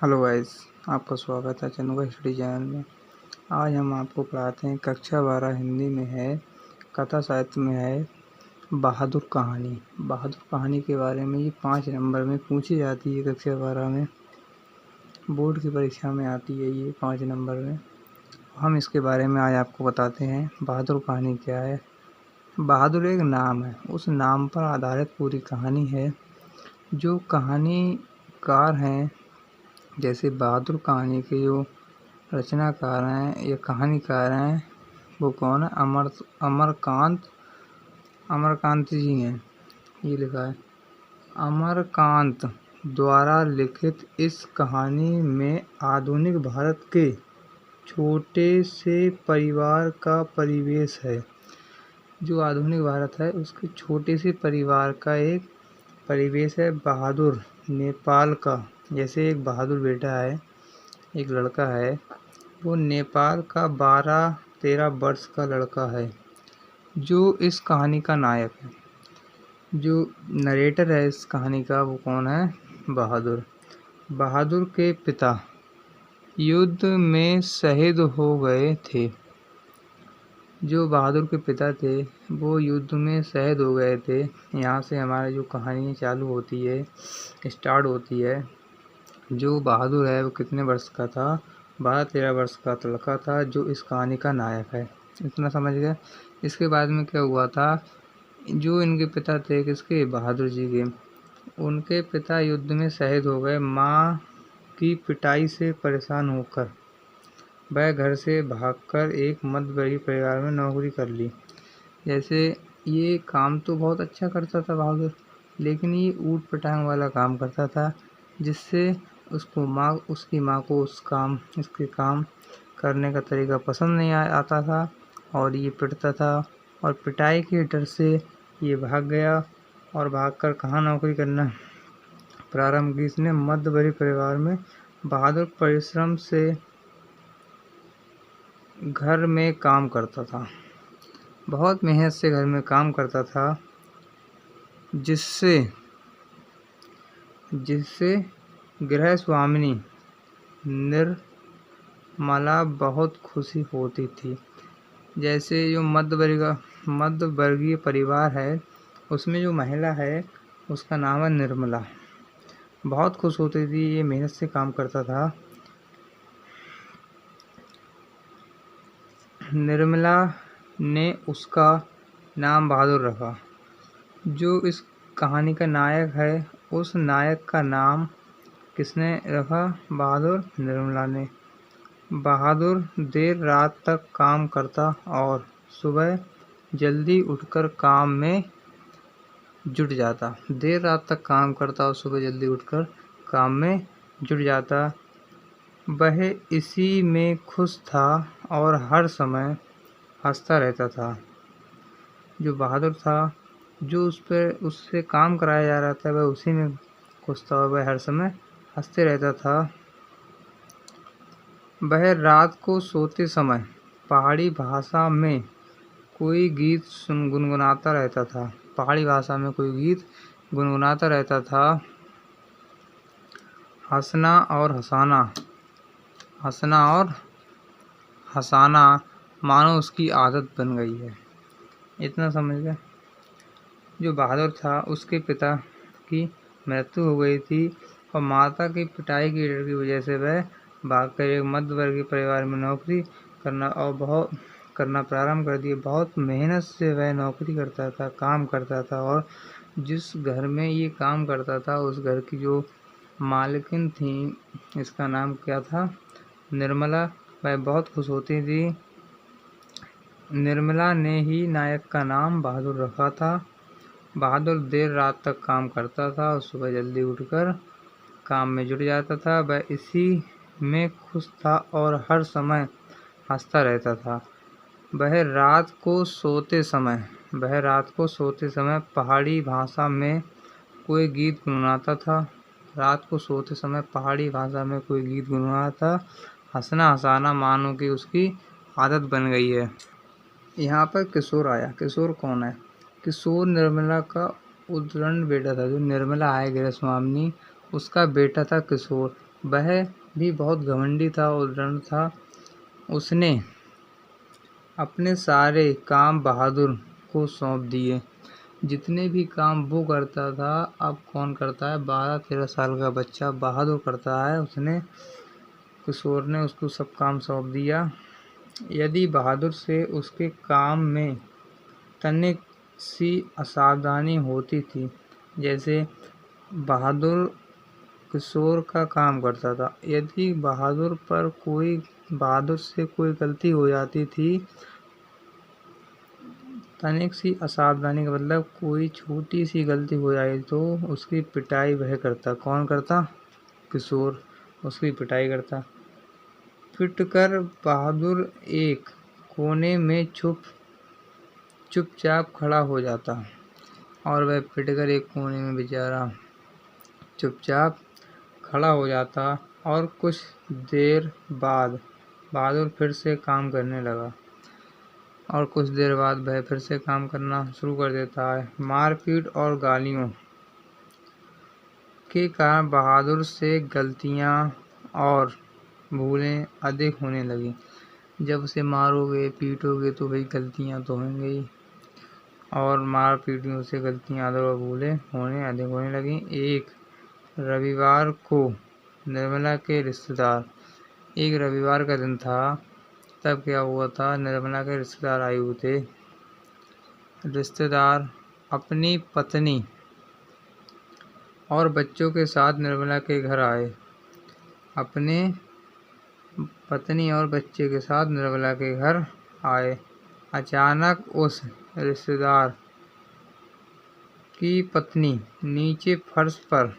Hello guys, आपका स्वागत है चंदू स्टडी चैनल में। आज हम आपको पढ़ाते हैं कक्षा 12 हिंदी में है, कथा साहित्य में है बहादुर कहानी। बहादुर कहानी के बारे में ये 5 नंबर में पूछी जाती है। कक्षा 12 में बोर्ड की परीक्षा में आती है ये 5 नंबर में। हम इसके बारे में आज आपको बताते हैं। बहादुर कहानी क्या है? बहादुर एक नाम है, उस नाम पर आधारित पूरी कहानी है। जो कहानीकार हैं, जैसे बहादुर कहानी के जो रचनाकार हैं या कहानीकार हैं, वो कौन है? अमरकांत जी हैं। ये लिखा है अमरकांत द्वारा लिखित इस कहानी में आधुनिक भारत के छोटे से परिवार का परिवेश है। जो आधुनिक भारत है उसके छोटे से परिवार का एक परिवेश है। बहादुर नेपाल का, जैसे एक बहादुर बेटा है, एक लड़का है, वो नेपाल का 12-13 वर्ष का लड़का है, जो इस कहानी का नायक है। जो नरेटर है इस कहानी का, वो कौन है? बहादुर। बहादुर के पिता युद्ध में शहीद हो गए थे। जो बहादुर के पिता थे वो युद्ध में शहीद हो गए थे। यहाँ से हमारी जो कहानी चालू होती है, स्टार्ट होती है। जो बहादुर है वो कितने वर्ष का था? 12-13 वर्ष का लड़का था, जो इस कहानी का नायक है। इतना समझ गए। इसके बाद में क्या हुआ था? जो इनके पिता थे, किसके? बहादुर जी के, उनके पिता युद्ध में शहीद हो गए। माँ की पिटाई से परेशान होकर वह घर से भागकर एक मध्यवर्गीय परिवार में नौकरी कर ली। जैसे ये काम तो बहुत अच्छा करता था बहादुर, लेकिन ये ऊट पटांग वाला काम करता था, जिससे उसकी माँ को इसके काम करने का तरीका पसंद नहीं आता था और ये पिटता था। और पिटाई के डर से ये भाग गया और भागकर कहाँ नौकरी करना प्रारंभ की इसने? मध्यवर्गीय परिवार में। बहादुर परिश्रम से घर में काम करता था, बहुत मेहनत से घर में काम करता था, जिससे गृह स्वामिनी निर्मला बहुत खुशी होती थी। जैसे जो मध्यवर्गीय परिवार है, उसमें जो महिला है उसका नाम है निर्मला, बहुत खुश होती थी। ये मेहनत से काम करता था। निर्मला ने उसका नाम बहादुर रखा। जो इस कहानी का नायक है, उस नायक का नाम किसने रखा? बहादुर निर्मला ने। बहादुर देर रात तक काम करता और सुबह जल्दी उठकर काम में जुट जाता। देर रात तक काम करता और सुबह जल्दी उठकर काम में जुट जाता। वह इसी में खुश था और हर समय हंसता रहता था। जो बहादुर था, जो उससे काम कराया जा रहा था, वह उसी में खुश था और वह हर समय हंसते रहता था। वह रात को सोते समय पहाड़ी भाषा में कोई गीत गुनगुनाता रहता था। पहाड़ी भाषा में कोई गीत गुनगुनाता रहता था। हंसना और हंसाना मानो उसकी आदत बन गई है। इतना समझ गए। जो बहादुर था, उसके पिता की मृत्यु हो गई थी और माता की पिटाई की डर की वजह से वह भागकर एक मध्यवर्गीय परिवार में नौकरी करना प्रारंभ कर दिया। बहुत मेहनत से वह नौकरी करता था, काम करता था, और जिस घर में ये काम करता था उस घर की जो मालकिन थी, इसका नाम क्या था? निर्मला। वह बहुत खुश होती थी। निर्मला ने ही नायक का नाम बहादुर रखा था। बहादुर देर रात तक काम करता था और सुबह जल्दी उठकर काम में जुट जाता था। वह इसी में खुश था और हर समय हंसता रहता था। वह रात को सोते समय पहाड़ी भाषा में कोई गीत गुनगुनाता था। रात को सोते समय पहाड़ी भाषा में कोई गीत गुनगुनाता। हंसना हंसाना मानो कि उसकी आदत बन गई है। यहाँ पर किशोर आया। किशोर कौन है? किशोर निर्मला का उद्दंड बेटा था। जो निर्मला है गृह स्वामिनी, उसका बेटा था किशोर। वह भी बहुत घमंडी था और उद्दंड था। उसने अपने सारे काम बहादुर को सौंप दिए। जितने भी काम वो करता था अब कौन करता है, 12-13 साल का बच्चा बहादुर करता है। किशोर ने उसको सब काम सौंप दिया। यदि बहादुर से उसके काम में तनिक सी असावधानी होती थी, जैसे बहादुर किशोर का काम करता था, यदि बहादुर से कोई गलती हो जाती थी, तनिक सी असावधानी का मतलब कोई छोटी सी गलती हो जाए तो उसकी पिटाई वह करता। कौन करता? किशोर उसकी पिटाई करता। पिटकर बहादुर एक कोने में चुपचाप खड़ा हो जाता और वह पिटकर एक कोने में बेचारा चुपचाप खड़ा हो जाता और कुछ देर बाद बहादुर फिर से काम करने लगा और कुछ देर बाद वह फिर से काम करना शुरू कर देता है। मारपीट और गालियों के कारण बहादुर से गलतियां और भूलें अधिक होने लगी। जब उसे मारोगे पीटोगे तो भाई गलतियां तो होंगी ही, और मार पीटने से गलतियां और भूलें अधिक होने लगी। एक रविवार को निर्मला के रिश्तेदार, एक रविवार का दिन था, तब क्या हुआ था, निर्मला के रिश्तेदार आए हुए थे। रिश्तेदार अपनी पत्नी और बच्चों के साथ निर्मला के घर आए। अपने पत्नी और बच्चे के साथ निर्मला के घर आए। अचानक उस रिश्तेदार की पत्नी नीचे फर्श पर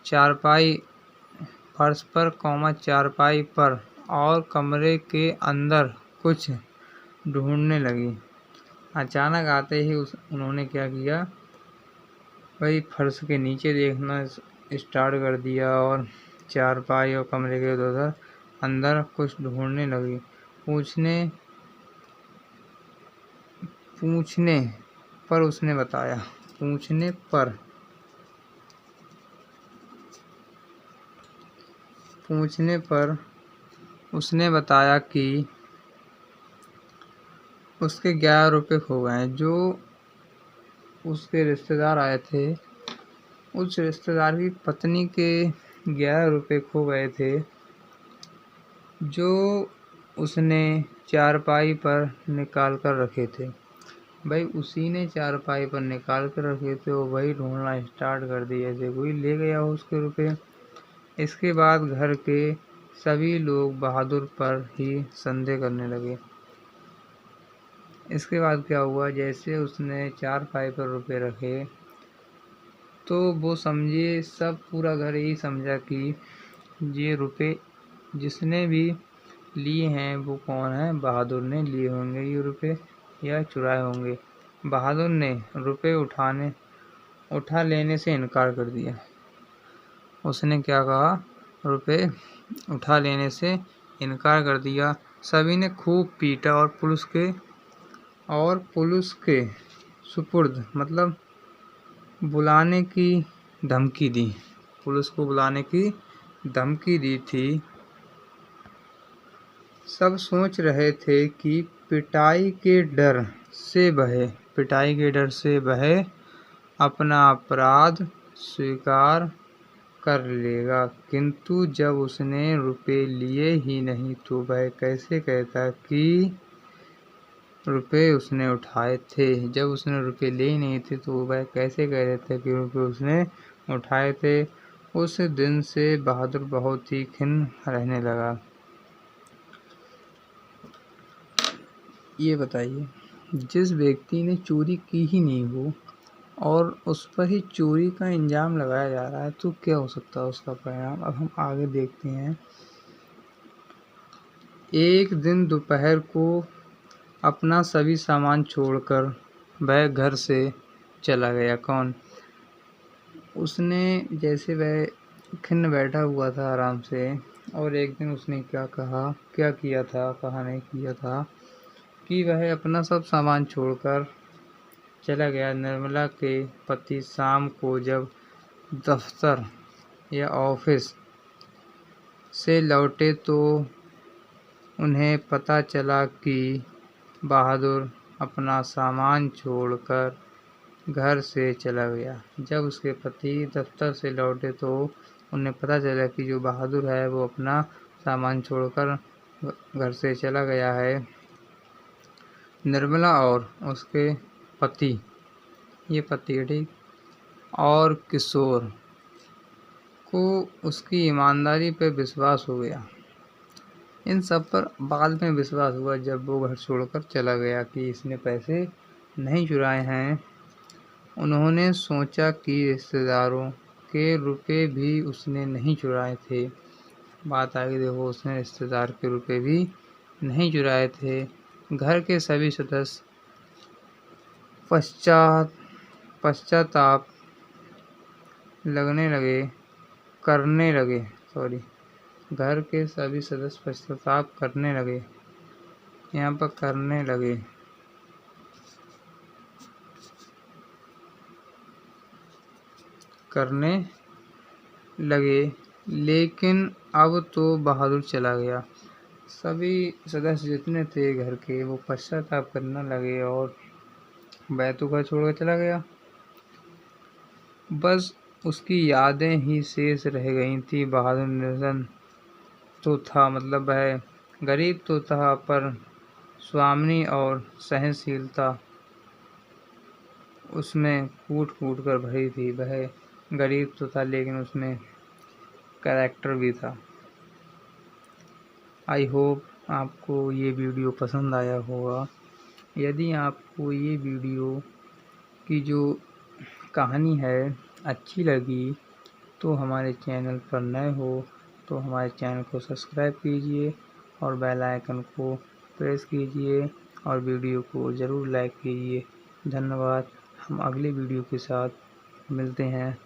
चारपाई पर और कमरे के अंदर कुछ ढूंढने लगी। अचानक आते ही उन्होंने क्या किया, भाई फर्श के नीचे देखना स्टार्ट कर दिया और चारपाई और कमरे के उधर अंदर कुछ ढूंढने लगी। पूछने पर उसने बताया कि उसके 11 रुपये खो गए हैं। जो उसके रिश्तेदार आए थे, उस रिश्तेदार की पत्नी के 11 रुपये खो गए थे, जो उसने चारपाई पर निकाल कर रखे थे। भाई उसी ने चारपाई पर निकाल कर रखे थे और वही ढूंढना स्टार्ट कर दिया जैसे कोई ले गया हो उसके रुपये। इसके बाद घर के सभी लोग बहादुर पर ही संदेह करने लगे। इसके बाद क्या हुआ, जैसे उसने चारपाई पर रुपये रखे तो वो समझे, सब पूरा घर यही समझा कि ये रुपये जिसने भी लिए हैं वो कौन है, बहादुर ने लिए होंगे ये रुपये या चुराए होंगे। बहादुर ने रुपये उठा लेने से इनकार कर दिया। उसने क्या कहा, रुपये उठा लेने से इनकार कर दिया। सभी ने खूब पीटा और पुलिस के सुपुर्द मतलब बुलाने की धमकी दी। पुलिस को बुलाने की धमकी दी थी। सब सोच रहे थे कि पिटाई के डर से वह अपना अपराध स्वीकार कर लेगा, किंतु जब उसने रुपये लिए ही नहीं तो वह कैसे कहता कि रुपये उसने उठाए थे। जब उसने रुपये लिए ही नहीं थे तो वह कैसे कह देता कि रुपये उसने उठाए थे। उस दिन से बहादुर बहुत ही खिन्न रहने लगा। ये बताइए, जिस व्यक्ति ने चोरी की ही नहीं हो और उस पर ही चोरी का इल्जाम लगाया जा रहा है तो क्या हो सकता है उसका परिणाम। अब हम आगे देखते हैं। एक दिन दोपहर को अपना सभी सामान छोड़कर वह घर से चला गया। कौन? उसने, जैसे वह खिन्न बैठा हुआ था आराम से, और एक दिन उसने क्या किया था कि वह अपना सब सामान छोड़कर चला गया। निर्मला के पति शाम को जब दफ्तर या ऑफिस से लौटे तो उन्हें पता चला कि बहादुर अपना सामान छोड़कर घर से चला गया। जब उसके पति दफ्तर से लौटे तो उन्हें पता चला कि जो बहादुर है वो अपना सामान छोड़कर घर से चला गया है। निर्मला और उसके पति, ये पति है ठीक, और किशोर को उसकी ईमानदारी पर विश्वास हो गया। इन सब पर बाद में विश्वास हुआ जब वो घर छोड़कर चला गया कि इसने पैसे नहीं चुराए हैं। उन्होंने सोचा कि रिश्तेदारों के रुपए भी उसने नहीं चुराए थे। बात आगे देखो, उसने रिश्तेदार के रुपए भी नहीं चुराए थे। घर के सभी सदस्य पश्चाताप घर के सभी सदस्य पश्चाताप करने लगे। यहाँ पर करने लगे, लेकिन अब तो बहादुर चला गया। सभी सदस्य जितने थे घर के वो पश्चाताप करने लगे और वह तो घर छोड़कर चला गया। बस उसकी यादें ही शेष रह गई थी। बहादुर निर्धन तो था, मतलब वह गरीब तो था, पर स्वामी और सहनशीलता उसमें कूट कूट कर भरी थी। वह गरीब तो था लेकिन उसमें कैरेक्टर भी था। आई होप आपको ये वीडियो पसंद आया होगा। यदि आपको ये वीडियो की जो कहानी है अच्छी लगी तो हमारे चैनल पर नए हो तो हमारे चैनल को सब्सक्राइब कीजिए और बेल आइकन को प्रेस कीजिए और वीडियो को ज़रूर लाइक कीजिए। धन्यवाद। हम अगले वीडियो के साथ मिलते हैं।